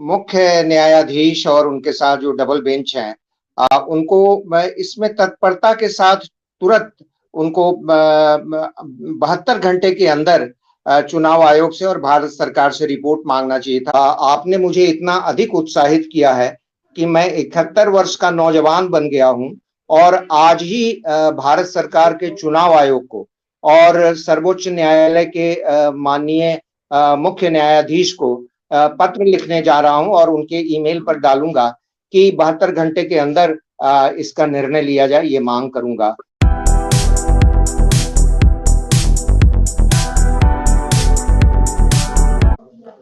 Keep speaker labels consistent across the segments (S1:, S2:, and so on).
S1: मुख्य न्यायाधीश और उनके साथ जो डबल बेंच हैं, उनको इसमें तत्परता के साथ तुरंत उनको 72 घंटे के अंदर चुनाव आयोग से और भारत सरकार से रिपोर्ट मांगना चाहिए था। आपने मुझे इतना अधिक उत्साहित किया है कि मैं 71 वर्ष का नौजवान बन गया हूं और आज ही भारत सरकार के चुनाव आयोग को और सर्वोच्च न्यायालय के माननीय मुख्य न्यायाधीश को पत्र लिखने जा रहा हूं और उनके ईमेल पर डालूंगा कि 72 घंटे के अंदर इसका निर्णय लिया जाए, ये मांग करूंगा।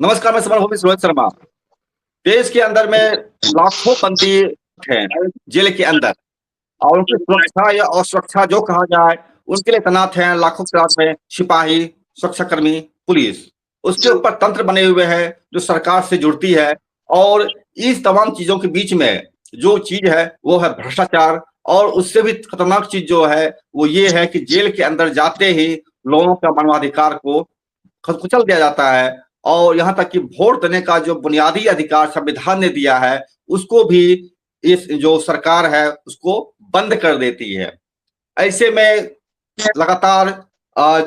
S2: नमस्कार, मैं समरभूमि रोहित शर्मा। देश के अंदर में लाखों बंदी हैं जेल के अंदर और उनकी सुरक्षा या असुरक्षा जो कहा जाए उनके लिए तैनात हैं लाखों की तादाद में सिपाही, सुरक्षाकर्मी, पुलिस। उसके ऊपर तंत्र बने हुए हैं जो सरकार से जुड़ती है और इस तमाम चीजों के बीच में जो चीज है वो है भ्रष्टाचार। और उससे भी खतरनाक चीज जो है वो ये है कि जेल के अंदर जाते ही लोगों का मानवाधिकार को कुचल दिया जाता है और यहाँ तक कि वोट देने का जो बुनियादी अधिकार संविधान ने दिया है उसको भी इस जो सरकार है उसको बंद कर देती है। ऐसे में लगातार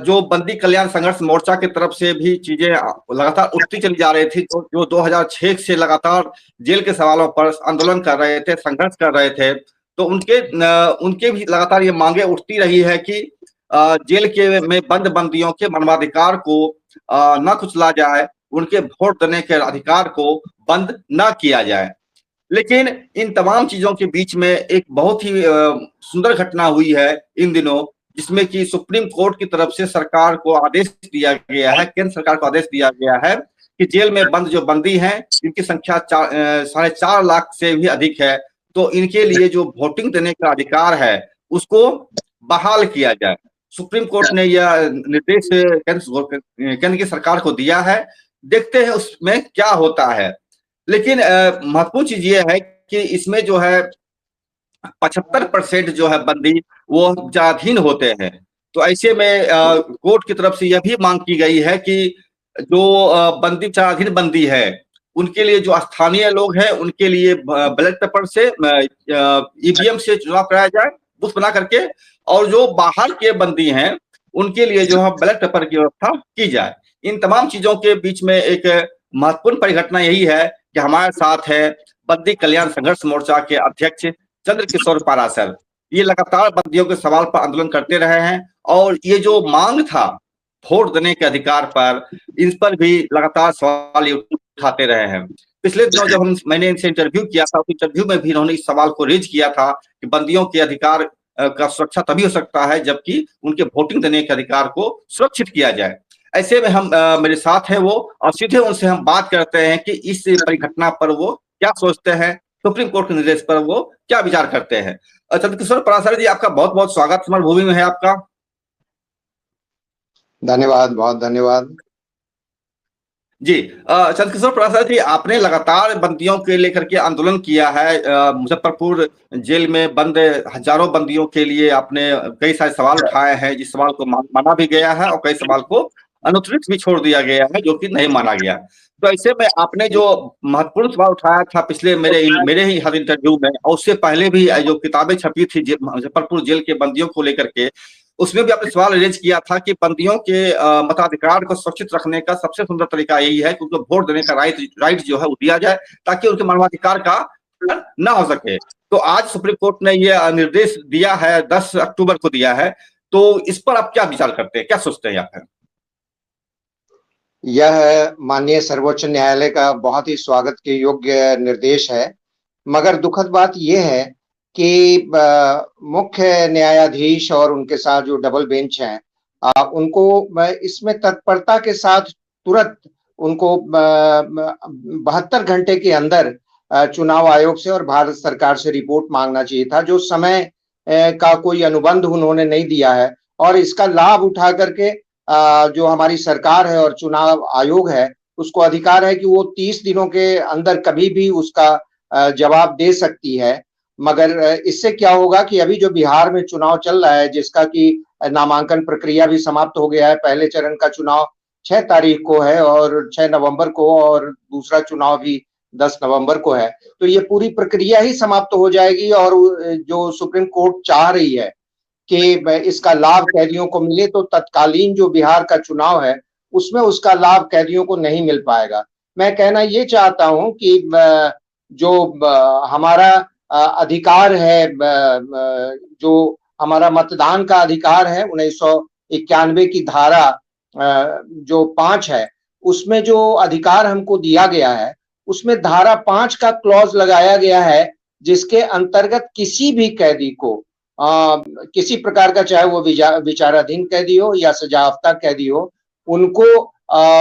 S2: जो बंदी कल्याण संघर्ष मोर्चा की तरफ से भी चीजें लगातार उठती चली जा रही थी, जो 2006 से लगातार जेल के सवालों पर आंदोलन कर रहे थे, संघर्ष कर रहे थे, तो उनके भी लगातार ये मांगे उठती रही है कि जेल के में बंद बंदियों के मानवाधिकार को न कुचला जाए, उनके वोट देने के अधिकार को बंद न किया जाए। लेकिन इन तमाम चीजों के बीच में एक बहुत ही सुंदर घटना हुई है इन दिनों, जिसमें कि सुप्रीम कोर्ट की तरफ से सरकार को आदेश दिया गया है, केंद्र सरकार को आदेश दिया गया है कि जेल में बंद जो बंदी हैं इनकी संख्या 4.5 लाख से भी अधिक है, तो इनके लिए जो वोटिंग देने का अधिकार है उसको बहाल किया जाए। सुप्रीम कोर्ट ने यह निर्देश केंद्र की सरकार को दिया है, देखते हैं उसमें क्या होता है। लेकिन महत्वपूर्ण चीज ये है कि इसमें जो है 75% जो है बंदी वो विचाराधीन होते हैं। तो ऐसे में कोर्ट की तरफ से यह भी मांग की गई है कि जो बंदी विचाराधीन बंदी है उनके लिए जो स्थानीय लोग हैं उनके लिए बैलेट पेपर से ईवीएम से चुनाव कराया जाए बूथ बना करके, और जो बाहर के बंदी हैं उनके लिए जो है बैलेट पेपर की व्यवस्था की जाए। इन तमाम चीजों के बीच में एक महत्वपूर्ण परिघटना यही है कि हमारे साथ है बंदी कल्याण संघर्ष मोर्चा के अध्यक्ष चंद्रकिशोर पाराशर। ये लगातार बंदियों के सवाल पर आंदोलन करते रहे हैं और ये जो मांग था वोट देने के अधिकार पर, इस पर भी लगातार सवाल उठाते रहे हैं। पिछले दिनों जब मैंने इनसे इंटरव्यू किया था, उस इंटरव्यू में भी इन्होंने इस सवाल को रेज किया था कि बंदियों के अधिकार का सुरक्षा तभी हो सकता है जबकि उनके वोटिंग देने के अधिकार को सुरक्षित किया जाए। ऐसे में हम मेरे साथ है वो, और सीधे उनसे हम बात करते हैं कि इस परिघटना पर वो क्या सोचते हैं, सुप्रीम कोर्ट के निर्देश पर वो क्या विचार करते हैं। चंद्रकिशोर पाराशर जी, आपका बहुत बहुत स्वागत समरभूमि में है आपका।
S1: धन्यवाद, बहुत धन्यवाद
S2: जी। चंद्रकिशोर पाराशर जी, आपने लगातार बंदियों के लेकर के आंदोलन किया है। मुजफ्फरपुर जेल में बंद हजारों बंदियों के लिए आपने कई सारे सवाल उठाए हैं, जिस सवाल को माना भी गया है और कई सवाल को अनुत्तरित भी छोड़ दिया गया है जो कि नहीं माना गया। तो ऐसे में आपने जो महत्वपूर्ण सवाल उठाया था पिछले मेरे ही हर इंटरव्यू में, और उससे पहले भी जो किताबें छपी थी मुजफ्फरपुर जेल के बंदियों को लेकर के, उसमें भी आपने सवाल रेज किया था कि बंदियों के मताधिकार को सुरक्षित रखने का सबसे सुंदर तरीका यही है कि उनको वोट देने का राइट जो है वो दिया जाए ताकि उनके मानवाधिकार का ना हो सके। तो आज सुप्रीम कोर्ट ने यह निर्देश दिया है, 10 अक्टूबर को दिया है, तो इस पर आप क्या विचार करते हैं, क्या सोचते हैं आप?
S1: यह माननीय सर्वोच्च न्यायालय का बहुत ही स्वागत के योग्य निर्देश है, मगर दुखद बात यह है कि मुख्य न्यायाधीश और उनके साथ जो डबल बेंच हैं, उनको इसमें तत्परता के साथ तुरंत उनको 72 घंटे के अंदर चुनाव आयोग से और भारत सरकार से रिपोर्ट मांगना चाहिए था। जो समय का कोई अनुबंध उन्होंने नहीं दिया है और इसका लाभ उठा करके जो हमारी सरकार है और चुनाव आयोग है उसको अधिकार है कि वो 30 दिनों के अंदर कभी भी उसका जवाब दे सकती है। मगर इससे क्या होगा कि अभी जो बिहार में चुनाव चल रहा है, जिसका कि नामांकन प्रक्रिया भी समाप्त हो गया है, पहले चरण का चुनाव 6 तारीख को है और 6 नवंबर को, और दूसरा चुनाव भी 10 नवंबर को है, तो ये पूरी प्रक्रिया ही समाप्त हो जाएगी और जो सुप्रीम कोर्ट चाह रही है कि इसका लाभ कैदियों को मिले, तो तत्कालीन जो बिहार का चुनाव है उसमें उसका लाभ कैदियों को नहीं मिल पाएगा। मैं कहना ये चाहता हूं कि जो हमारा अधिकार है, जो हमारा मतदान का अधिकार है 1991 की धारा जो 5 है, उसमें जो अधिकार हमको दिया गया है, उसमें धारा 5 का क्लॉज लगाया गया है, जिसके अंतर्गत किसी भी कैदी को किसी प्रकार का, चाहे वो विचाराधीन कैदी हो या सजायाफ्ता कैदी हो, उनको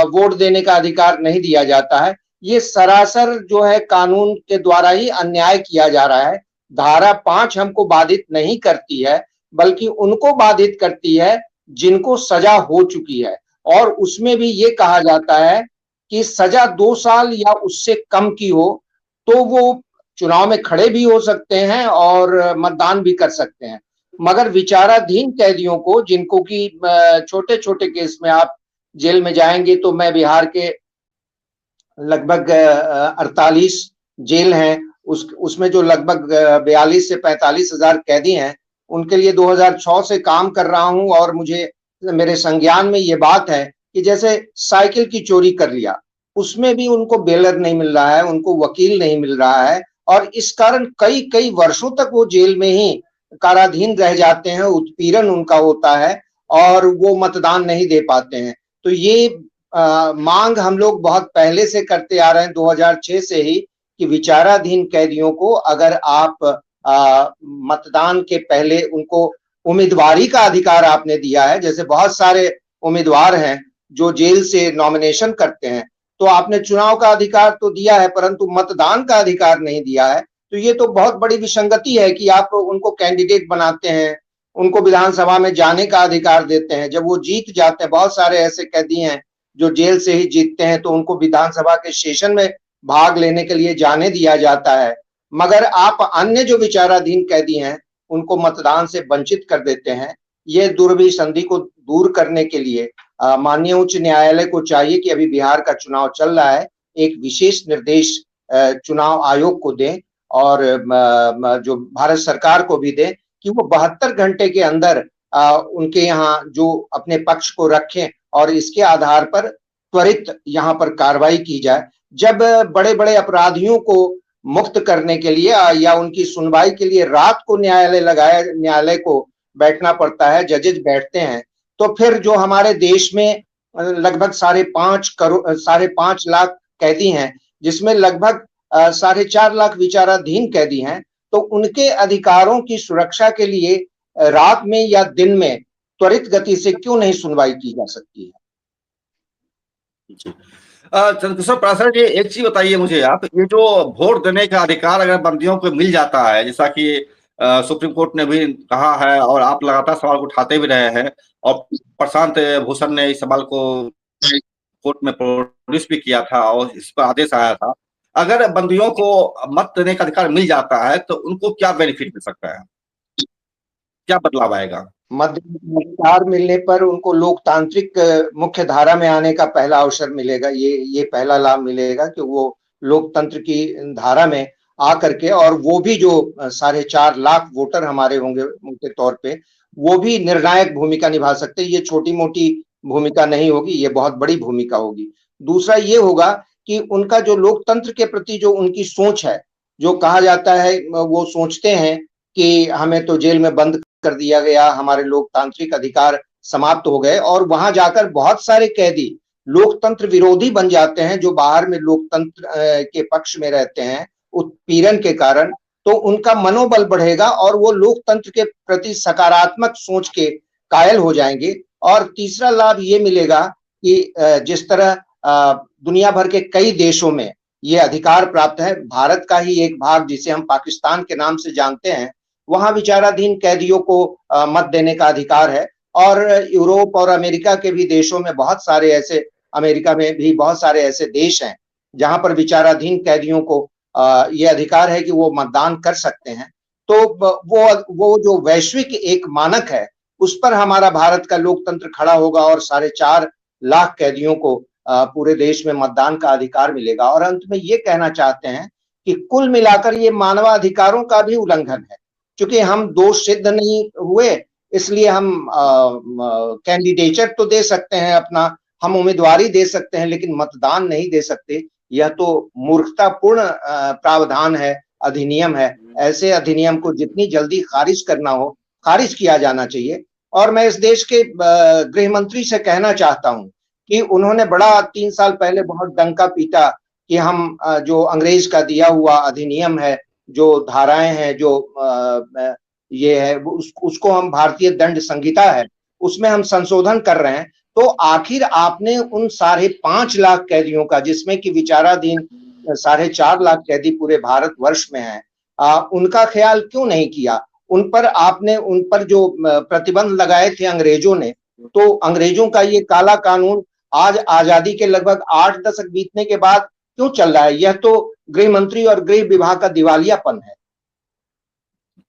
S1: वोट देने का अधिकार नहीं दिया जाता है। ये सरासर जो है कानून के द्वारा ही अन्याय किया जा रहा है। धारा 5 हमको बाधित नहीं करती है, बल्कि उनको बाधित करती है जिनको सजा हो चुकी है, और उसमें भी ये कहा जाता है कि सजा 2 साल या उससे कम की हो तो वो चुनाव में खड़े भी हो सकते हैं और मतदान भी कर सकते हैं। मगर विचाराधीन कैदियों को, जिनको कि छोटे छोटे केस में आप जेल में जाएंगे, तो मैं बिहार के लगभग 48 जेल हैं, उसमें जो लगभग 42 से 45 हजार कैदी हैं, उनके लिए 2006 से काम कर रहा हूं, और मुझे मेरे संज्ञान में ये बात है कि जैसे साइकिल की चोरी कर लिया, उसमें भी उनको बेलर नहीं मिल रहा है, उनको वकील नहीं मिल रहा है, और इस कारण कई कई वर्षों तक वो जेल में ही काराधीन रह जाते हैं, उत्पीड़न उनका होता है और वो मतदान नहीं दे पाते हैं। तो ये मांग हम लोग बहुत पहले से करते आ रहे हैं, 2006 से ही, कि विचाराधीन कैदियों को अगर आप मतदान के पहले उनको उम्मीदवारी का अधिकार आपने दिया है, जैसे बहुत सारे उम्मीदवार हैं जो जेल से नॉमिनेशन करते हैं, तो आपने चुनाव का अधिकार तो दिया है परंतु मतदान का अधिकार नहीं दिया है। तो ये तो बहुत बड़ी विसंगति है कि आप उनको कैंडिडेट बनाते हैं, उनको विधानसभा में जाने का अधिकार देते हैं, जब वो जीत जाते हैं, बहुत सारे ऐसे कैदी हैं जो जेल से ही जीतते हैं, तो उनको विधानसभा के सेशन में भाग लेने के लिए जाने दिया जाता है, मगर आप अन्य जो विचाराधीन कैदी हैं उनको मतदान से वंचित कर देते हैं। ये दुर्विसंधि को दूर करने के लिए माननीय उच्च न्यायालय को चाहिए कि अभी बिहार का चुनाव चल रहा है, एक विशेष निर्देश चुनाव आयोग को दें और जो भारत सरकार को भी दें कि वो 72 घंटे के अंदर उनके यहाँ जो अपने पक्ष को रखें और इसके आधार पर त्वरित यहाँ पर कार्रवाई की जाए। जब बड़े बड़े अपराधियों को मुक्त करने के लिए या उनकी सुनवाई के लिए रात को न्यायालय को बैठना पड़ता है, जजेज बैठते हैं, तो फिर जो हमारे देश में लगभग 5.5 लाख कैदी हैं, जिसमें लगभग 4.5 लाख विचाराधीन कैदी हैं, तो उनके अधिकारों की सुरक्षा के लिए रात में या दिन में त्वरित गति से क्यों नहीं सुनवाई की जा सकती है?
S2: चंद्रकिशोर पाराशर जी, एक चीज बताइए मुझे आप, ये जो वोट देने का अधिकार अगर बंदियों को मिल जाता है, जैसा कि सुप्रीम कोर्ट ने भी कहा है और आप लगातार सवाल को उठाते भी रहे हैं, और प्रशांत भूषण ने इस सवाल को कोर्ट में प्रोड्यूस भी किया था और इस पर आदेश आया था, अगर बंदियों को मत देने का अधिकार मिल जाता है तो उनको क्या बेनिफिट मिल सकता है, क्या बदलाव आएगा?
S1: मत अधिकार मिलने पर उनको लोकतांत्रिक मुख्य धारा में आने का पहला अवसर मिलेगा। ये पहला लाभ मिलेगा कि वो लोकतंत्र की धारा में आ करके, और वो भी जो 4.5 लाख वोटर हमारे होंगे मोटे तौर पे, वो भी निर्णायक भूमिका निभा सकते हैं। ये छोटी मोटी भूमिका नहीं होगी, ये बहुत बड़ी भूमिका होगी। दूसरा ये होगा कि उनका जो लोकतंत्र के प्रति जो उनकी सोच है, जो कहा जाता है, वो सोचते हैं कि हमें तो जेल में बंद कर दिया गया, हमारे लोकतांत्रिक अधिकार समाप्त हो गए, और वहां जाकर बहुत सारे कैदी लोकतंत्र विरोधी बन जाते हैं, जो बाहर में लोकतंत्र के पक्ष में रहते हैं उत्पीड़न के कारण, तो उनका मनोबल बढ़ेगा और वो लोकतंत्र के प्रति सकारात्मक सोच के कायल हो जाएंगे। और तीसरा लाभ ये मिलेगा कि जिस तरह दुनिया भर के कई देशों में ये अधिकार प्राप्त है, भारत का ही एक भाग जिसे हम पाकिस्तान के नाम से जानते हैं, वहां विचाराधीन कैदियों को मत देने का अधिकार है, और यूरोप और अमेरिका के भी देशों में बहुत सारे ऐसे, अमेरिका में भी बहुत सारे ऐसे देश हैं जहां पर विचाराधीन कैदियों को ये अधिकार है कि वो मतदान कर सकते हैं। तो वो जो वैश्विक एक मानक है, उस पर हमारा भारत का लोकतंत्र खड़ा होगा और 4.5 लाख कैदियों को पूरे देश में मतदान का अधिकार मिलेगा। और अंत में ये कहना चाहते हैं कि कुल मिलाकर ये मानवाधिकारों का भी उल्लंघन है, क्योंकि हम दोष सिद्ध नहीं हुए, इसलिए हम कैंडिडेचर तो दे सकते हैं अपना, हम उम्मीदवारी दे सकते हैं, लेकिन मतदान नहीं दे सकते। यह तो मूर्खतापूर्ण प्रावधान है, अधिनियम है। ऐसे अधिनियम को जितनी जल्दी खारिज करना हो, खारिज किया जाना चाहिए। और मैं इस देश के गृह मंत्री से कहना चाहता हूं कि उन्होंने बड़ा 3 साल पहले बहुत डंका पीटा कि हम जो अंग्रेज का दिया हुआ अधिनियम है, जो धाराएं हैं, जो ये है, उसको हम भारतीय दंड संहिता है उसमें हम संशोधन कर रहे हैं। तो आखिर आपने उन 5.5 लाख कैदियों का, जिसमें कि विचाराधीन 4.5 लाख कैदी पूरे भारतवर्ष में हैं, उनका ख्याल क्यों नहीं किया? उन पर जो प्रतिबंध लगाए थे अंग्रेजों ने, तो अंग्रेजों का ये काला कानून आज आजादी के लगभग 8 दशक बीतने के बाद क्यों चल रहा है? यह तो गृह मंत्री और गृह विभाग का दिवालियापन है।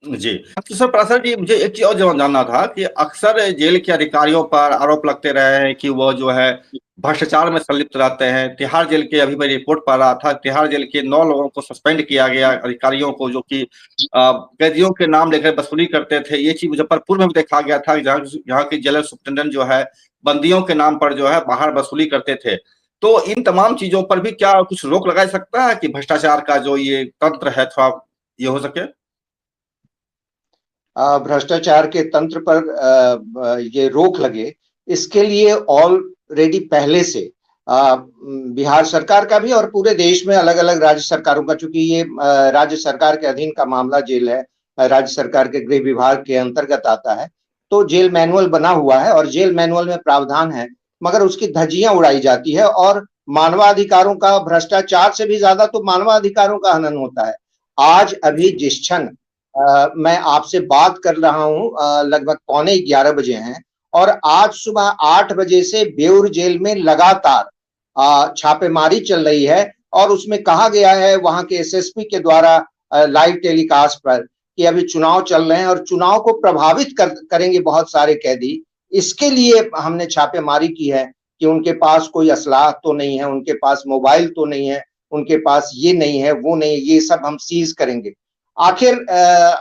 S2: जी, तो सर प्रासर जी, मुझे एक चीज और जानना था कि अक्सर जेल के अधिकारियों पर आरोप लगते रहे हैं कि वो जो है भ्रष्टाचार में संलिप्त रहते हैं। तिहाड़ जेल के, अभी मैं रिपोर्ट पढ़ रहा था, तिहाड़ जेल के 9 लोगों को सस्पेंड किया गया, अधिकारियों को, जो कि कैदियों के नाम लेकर वसूली करते थे। ये चीज मुजफ्फरपुर में भी देखा गया था, जहाँ की जेलर सुप्रिंटेंडेंट जो है बंदियों के नाम पर जो है बाहर वसूली करते थे। तो इन तमाम चीजों पर भी क्या कुछ रोक लगा सकता है कि भ्रष्टाचार का जो ये तंत्र है थोड़ा ये हो सके?
S1: भ्रष्टाचार के तंत्र पर ये रोक लगे, इसके लिए ऑलरेडी पहले से बिहार सरकार का भी और पूरे देश में अलग अलग राज्य सरकारों का, चूंकि ये राज्य सरकार के अधीन का मामला जेल है, राज्य सरकार के गृह विभाग के अंतर्गत आता है, तो जेल मैनुअल बना हुआ है और जेल मैनुअल में प्रावधान है, मगर उसकी धज्जियां उड़ाई जाती है। और मानवाधिकारों का, भ्रष्टाचार से भी ज्यादा तो मानवाधिकारों का हनन होता है। आज अभी जिस क्षण मैं आपसे बात कर रहा हूं, लगभग 11:15 बजे हैं, और आज सुबह 8 बजे से बेउर जेल में लगातार छापेमारी चल रही है। और उसमें कहा गया है वहां के एसएसपी के द्वारा लाइव टेलीकास्ट पर कि अभी चुनाव चल रहे हैं और चुनाव को प्रभावित करेंगे बहुत सारे कैदी। इसके लिए हमने छापेमारी की है कि उनके पास कोई असलाह तो नहीं है, उनके पास मोबाइल तो नहीं है, उनके पास ये नहीं है, वो नहीं है, ये सब हम सीज करेंगे। आखिर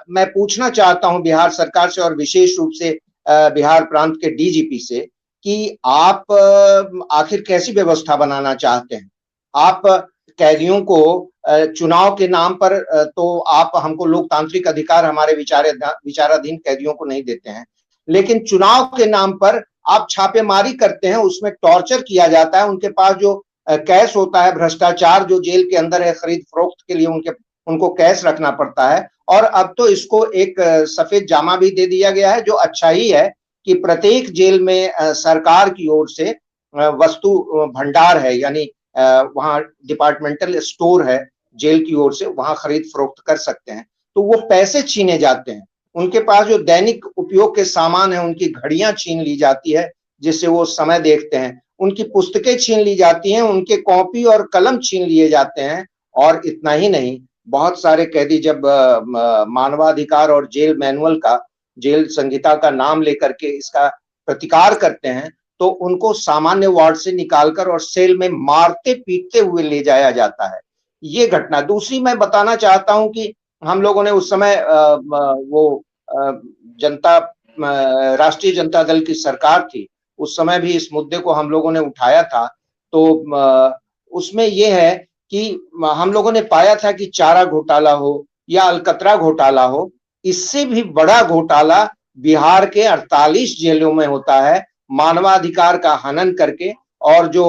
S1: मैं पूछना चाहता हूं बिहार सरकार से और विशेष रूप से बिहार प्रांत के डीजीपी से कि आप आखिर कैसी व्यवस्था बनाना चाहते हैं? आप कैदियों को चुनाव के नाम पर तो आप हमको लोकतांत्रिक अधिकार हमारे विचाराधीन कैदियों को नहीं देते हैं, लेकिन चुनाव के नाम पर आप छापेमारी करते हैं, उसमें टॉर्चर किया जाता है। उनके पास जो कैश होता है, भ्रष्टाचार जो जेल के अंदर है, खरीद फरोख्त के लिए उनको कैश रखना पड़ता है। और अब तो इसको एक सफेद जामा भी दे दिया गया है, जो अच्छा ही है कि प्रत्येक जेल में सरकार की ओर से वस्तु भंडार है, यानी वहां डिपार्टमेंटल स्टोर है जेल की ओर से, वहां खरीद फरोख्त कर सकते हैं। तो वो पैसे छीने जाते हैं, उनके पास जो दैनिक उपयोग के सामान है, उनकी घड़ियां छीन ली जाती है जिससे वो समय देखते हैं, उनकी पुस्तकें छीन ली जाती हैं, उनके कॉपी और कलम छीन लिए जाते हैं। और इतना ही नहीं, बहुत सारे कैदी जब मानवाधिकार और जेल मैनुअल का, जेल संहिता का नाम लेकर के इसका प्रतिकार करते हैं, तो उनको सामान्य वार्ड से निकालकर और सेल में मारते पीटते हुए ले जाया जाता है। ये घटना। दूसरी मैं बताना चाहता हूं कि हम लोगों ने उस समय वो राष्ट्रीय जनता दल की सरकार थी, उस समय भी इस मुद्दे को हम लोगों ने उठाया था। तो उसमें यह है कि हम लोगों ने पाया था कि चारा घोटाला हो या अलकतरा घोटाला हो, इससे भी बड़ा घोटाला बिहार के 48 जेलों में होता है, मानवाधिकार का हनन करके। और जो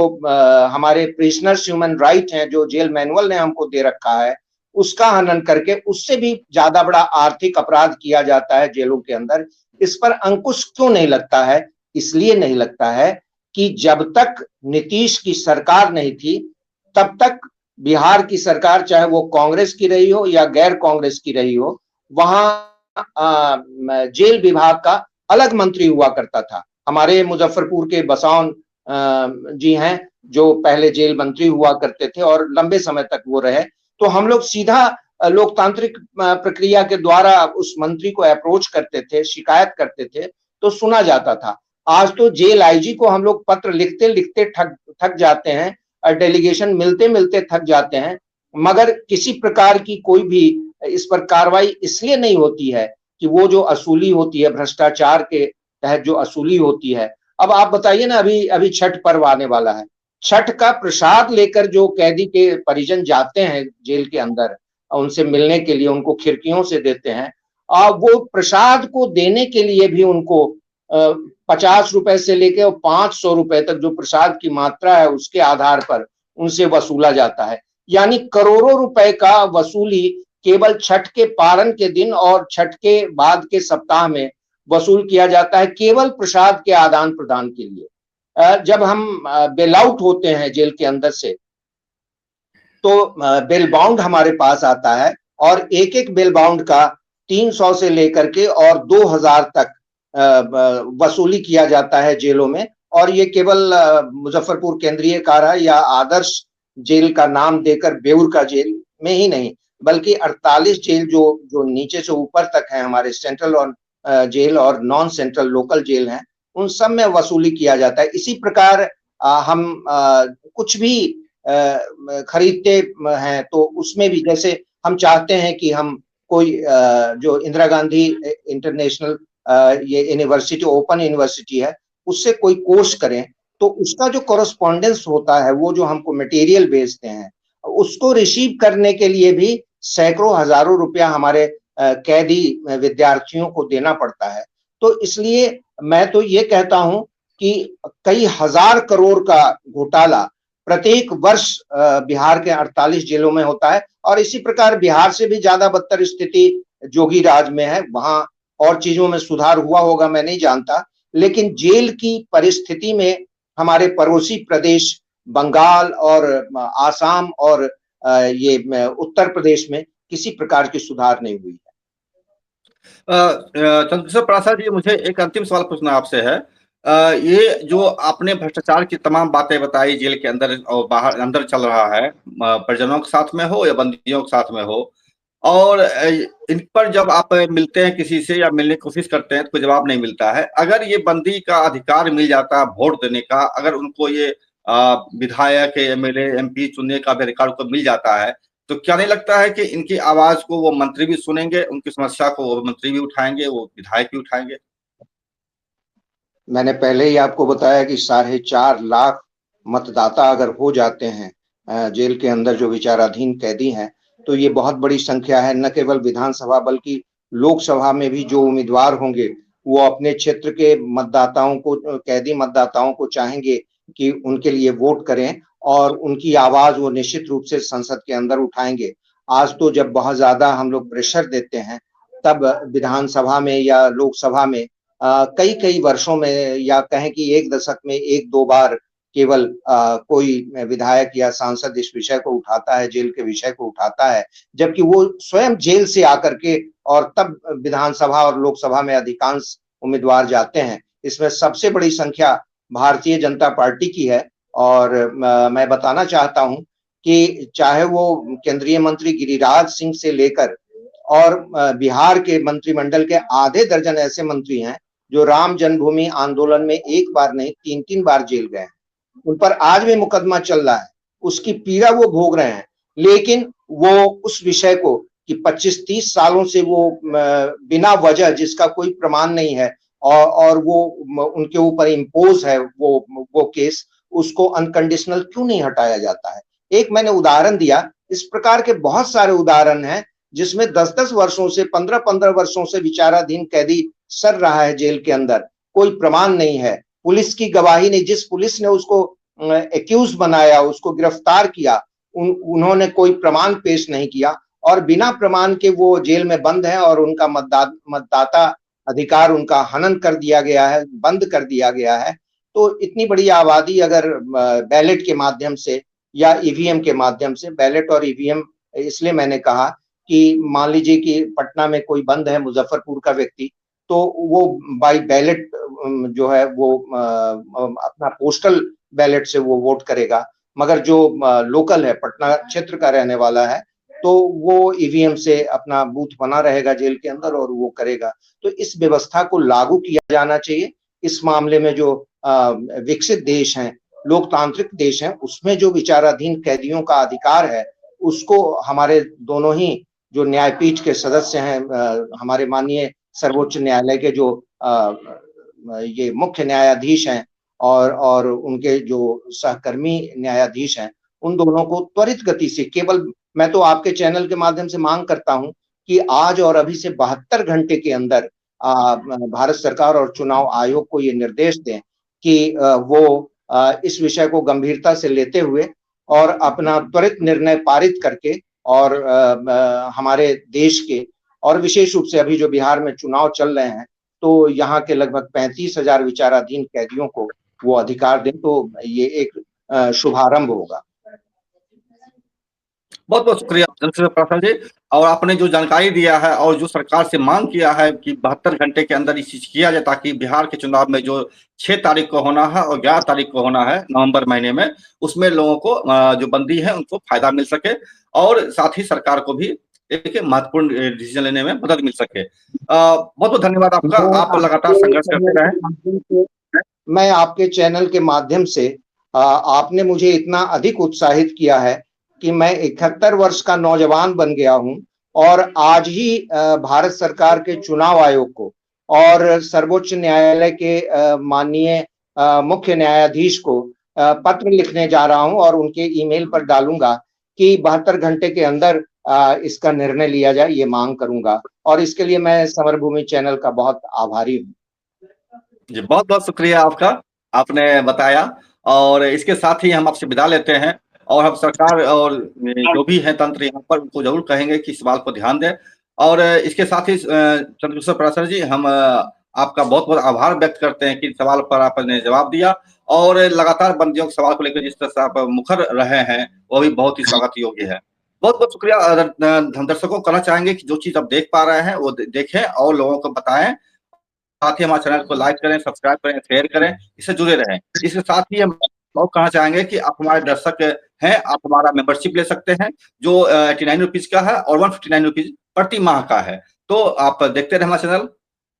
S1: हमारे प्रिजनर्स ह्यूमन राइट हैं, जो जेल मैनुअल ने हमको दे रखा है, उसका हनन करके उससे भी ज्यादा बड़ा आर्थिक अपराध किया जाता है जेलों के अंदर। इस पर अंकुश क्यों नहीं लगता है? इसलिए नहीं लगता है कि जब तक नीतीश की सरकार नहीं थी, तब तक बिहार की सरकार, चाहे वो कांग्रेस की रही हो या गैर कांग्रेस की रही हो, वहां जेल विभाग का अलग मंत्री हुआ करता था। हमारे मुजफ्फरपुर के बसौन जी हैं, जो पहले जेल मंत्री हुआ करते थे और लंबे समय तक वो रहे। तो हम लोग सीधा लोकतांत्रिक प्रक्रिया के द्वारा उस मंत्री को अप्रोच करते थे, शिकायत करते थे, तो सुना जाता था। आज तो जेल आईजी को हम लोग पत्र लिखते लिखते थक जाते हैं और डेलीगेशन मिलते मिलते थक जाते हैं, मगर किसी प्रकार की कोई भी इस पर कार्रवाई इसलिए नहीं होती है कि वो जो असूली होती है, भ्रष्टाचार के तहत जो असूली होती है। अब आप बताइए ना, अभी अभी छठ पर्व आने वाला है, छठ का प्रसाद लेकर जो कैदी के परिजन जाते हैं जेल के अंदर उनसे मिलने के लिए, उनको खिड़कियों से देते हैं, वो प्रसाद को देने के लिए भी उनको 50 रुपए से लेकर 500 रुपए तक जो प्रसाद की मात्रा है उसके आधार पर उनसे वसूला जाता है। यानी करोड़ों रुपए का वसूली केवल छठ के पारण के दिन और छठ के बाद के सप्ताह में वसूल किया जाता है, केवल प्रसाद के आदान प्रदान के लिए। जब हम बेल आउट होते हैं जेल के अंदर से, तो बेल बाउंड हमारे पास आता है और एक एक बेल बाउंड का 300 से लेकर के और 2000 तक वसूली किया जाता है जेलों में। और ये केवल मुजफ्फरपुर केंद्रीय कारा या आदर्श जेल का नाम देकर बेउर का जेल में ही नहीं, बल्कि 48 जेल जो जो नीचे से ऊपर तक है हमारे सेंट्रल और जेल और नॉन सेंट्रल लोकल जेल हैं, उन सब में वसूली किया जाता है। इसी प्रकार हम कुछ भी खरीदते हैं तो उसमें भी, जैसे हम चाहते हैं कि हम कोई जो इंदिरा गांधी इंटरनेशनल ये यूनिवर्सिटी, ओपन यूनिवर्सिटी है, उससे कोई कोर्स करें, तो उसका जो कॉरेस्पॉन्डेंस होता है, वो जो हमको मटेरियल भेजते हैं, उसको रिसीव करने के लिए भी सैकड़ों हजारों रुपया हमारे कैदी विद्यार्थियों को देना पड़ता है। तो इसलिए मैं तो ये कहता हूं कि कई हजार करोड़ का घोटाला प्रत्येक वर्ष बिहार के 48 जेलों में होता है। और इसी प्रकार बिहार से भी ज्यादा बदतर स्थिति जोगी राज में है, वहां और चीजों में सुधार हुआ होगा मैं नहीं जानता, लेकिन जेल की परिस्थिति में हमारे पड़ोसी प्रदेश बंगाल और आसाम और ये उत्तर प्रदेश में किसी प्रकार की सुधार नहीं हुई है।
S2: चंद्रशेखर प्रसाद जी, मुझे एक अंतिम सवाल पूछना आपसे है। ये जो आपने भ्रष्टाचार की तमाम बातें बताई, जेल के अंदर और बाहर अंदर चल रहा है, परिजनों के साथ में हो या बंदियों के साथ में हो, और इन पर जब आप मिलते हैं किसी से या मिलने की कोशिश करते हैं तो कोई जवाब नहीं मिलता है। अगर ये बंदी का अधिकार मिल जाता है वोट देने का, अगर उनको ये विधायक, एमएलए, एमपी चुनने का भी अधिकार उनको मिल जाता है, तो क्या नहीं लगता है कि इनकी आवाज को वो मंत्री भी सुनेंगे, उनकी समस्या को वो मंत्री भी उठाएंगे, वो विधायक भी उठाएंगे?
S1: मैंने पहले ही आपको बताया कि 4.5 लाख मतदाता अगर हो जाते हैं जेल के अंदर जो विचाराधीन कैदी हैं, तो ये बहुत बड़ी संख्या है। न केवल विधानसभा बल्कि लोकसभा में भी जो उम्मीदवार होंगे वो अपने क्षेत्र के मतदाताओं को, कैदी मतदाताओं को चाहेंगे कि उनके लिए वोट करें और उनकी आवाज वो निश्चित रूप से संसद के अंदर उठाएंगे। आज तो जब बहुत ज्यादा हम लोग प्रेशर देते हैं, तब विधानसभा में या लोकसभा में कई कई वर्षों में या कहें कि एक दशक में एक दो बार केवल कोई विधायक या सांसद इस विषय को उठाता है, जेल के विषय को उठाता है, जबकि वो स्वयं जेल से आकर के और तब विधानसभा और लोकसभा में अधिकांश उम्मीदवार जाते हैं। इसमें सबसे बड़ी संख्या भारतीय जनता पार्टी की है। और मैं बताना चाहता हूं कि चाहे वो केंद्रीय मंत्री गिरिराज सिंह से लेकर और बिहार के मंत्रिमंडल के आधे दर्जन ऐसे मंत्री हैं जो राम जन्मभूमि आंदोलन में एक बार नहीं 3-3 बार जेल गए हैं, उन पर आज भी मुकदमा चल रहा है, उसकी पीड़ा वो भोग रहे हैं। लेकिन वो उस विषय को कि 25-30 सालों से वो बिना वजह, जिसका कोई प्रमाण नहीं है और वो उनके ऊपर इम्पोज है वो केस, उसको अनकंडीशनल क्यों नहीं हटाया जाता है? एक मैंने उदाहरण दिया, इस प्रकार के बहुत सारे उदाहरण हैं जिसमें 10-10 वर्षों से, 15-15 वर्षों से विचाराधीन कैदी सड़ रहा है जेल के अंदर, कोई प्रमाण नहीं है, पुलिस की गवाही नहीं। जिस पुलिस ने उसको एक्यूज बनाया, उसको गिरफ्तार किया, उन्होंने कोई प्रमाण पेश नहीं किया और बिना प्रमाण के वो जेल में बंद है और उनका मतदाता अधिकार उनका हनन कर दिया गया है, बंद कर दिया गया है। तो इतनी बड़ी आबादी अगर बैलेट के माध्यम से या ईवीएम के माध्यम से, बैलेट और ईवीएम इसलिए मैंने कहा कि मान लीजिए कि पटना में कोई बंद है, मुजफ्फरपुर का व्यक्ति, तो वो बाय बैलेट जो है वो अपना पोस्टल बैलेट से वो वोट करेगा, मगर जो लोकल है, पटना क्षेत्र का रहने वाला है, तो वो ईवीएम से अपना बूथ बना रहेगा जेल के अंदर और वो करेगा। तो इस व्यवस्था को लागू किया जाना चाहिए। इस मामले में जो विकसित देश हैं, लोकतांत्रिक देश हैं, उसमें जो विचाराधीन कैदियों का अधिकार है, उसको हमारे दोनों ही जो न्यायपीठ के सदस्य हैं, हमारे माननीय सर्वोच्च न्यायालय के जो ये मुख्य न्यायाधीश हैं और उनके जो सहकर्मी न्यायाधीश हैं, उन दोनों को त्वरित गति से, केवल मैं तो आपके चैनल के माध्यम से मांग करता हूं कि आज और अभी से 72 घंटे के अंदर भारत सरकार और चुनाव आयोग को ये निर्देश दें कि वो इस विषय को गंभीरता से लेते हुए और अपना त्वरित निर्णय पारित करके और हमारे देश के और विशेष रूप से अभी जो बिहार में चुनाव चल रहे हैं, तो यहाँ के लगभग 35,000 विचाराधीन कैदियों को वो अधिकार दें, तो ये एक शुभारंभ होगा।
S2: बहुत बहुत शुक्रिया चंद्रशेखर प्रसाद जी। और आपने जो जानकारी दिया है और जो सरकार से मांग किया है कि 72 घंटे के अंदर इस चीज किया जाए, ताकि बिहार के चुनाव में जो 6 तारीख को होना है और 11 तारीख को होना है नवंबर महीने में, उसमें लोगों को जो बंदी है उनको फायदा मिल सके और साथ ही सरकार को भी एक महत्वपूर्ण डिसीजन लेने में मदद मिल सके। बहुत बहुत धन्यवाद आपका, आप लगातार संघर्ष करते रहे।
S1: मैं आपके चैनल के माध्यम से आपने मुझे इतना अधिक उत्साहित किया है कि मैं 71 वर्ष का नौजवान बन गया हूं और आज ही भारत सरकार के चुनाव आयोग को और सर्वोच्च न्यायालय के माननीय मुख्य न्यायाधीश को पत्र लिखने जा रहा हूं और उनके ईमेल पर डालूंगा कि 72 घंटे के अंदर इसका निर्णय लिया जाए, ये मांग करूंगा और इसके लिए मैं समरभूमि चैनल का बहुत आभारी हूँ।
S2: जी बहुत बहुत शुक्रिया आपका, आपने बताया। और इसके साथ ही हम आपसे विदा लेते हैं और हम सरकार और जो भी है तंत्र यहाँ पर उनको जरूर कहेंगे कि इस बात को ध्यान दें। और इसके साथ ही चंद्रशेखर प्रसाद जी, हम आपका बहुत बहुत आभार व्यक्त करते हैं कि सवाल पर आपने जवाब दिया और लगातार बंदियों के सवाल को लेकर जिस तरह से आप मुखर रहे हैं वो भी बहुत ही स्वागत योग्य है। बहुत बहुत शुक्रिया। हम दर्शकों को कहना चाहेंगे कि जो चीज आप देख पा रहे हैं वो देखें और लोगों को बताएं। साथ ही हमारे चैनल को लाइक करें, सब्सक्राइब करें, शेयर करें, इससे जुड़े रहें। इसके साथ ही हम और कहना चाहेंगे कि आप हमारे दर्शक हैं, आप हमारा मेंबरशिप ले सकते हैं जो 89 रुपीज का है और 159 रुपीज प्रति माह का है। तो आप देखते रहे हमारा चैनल।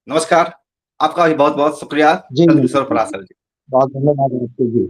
S2: नमस्कार, आपका भी बहुत बहुत शुक्रिया चंद्रशेखर प्रसाद जी।
S1: बहुत धन्यवाद जी।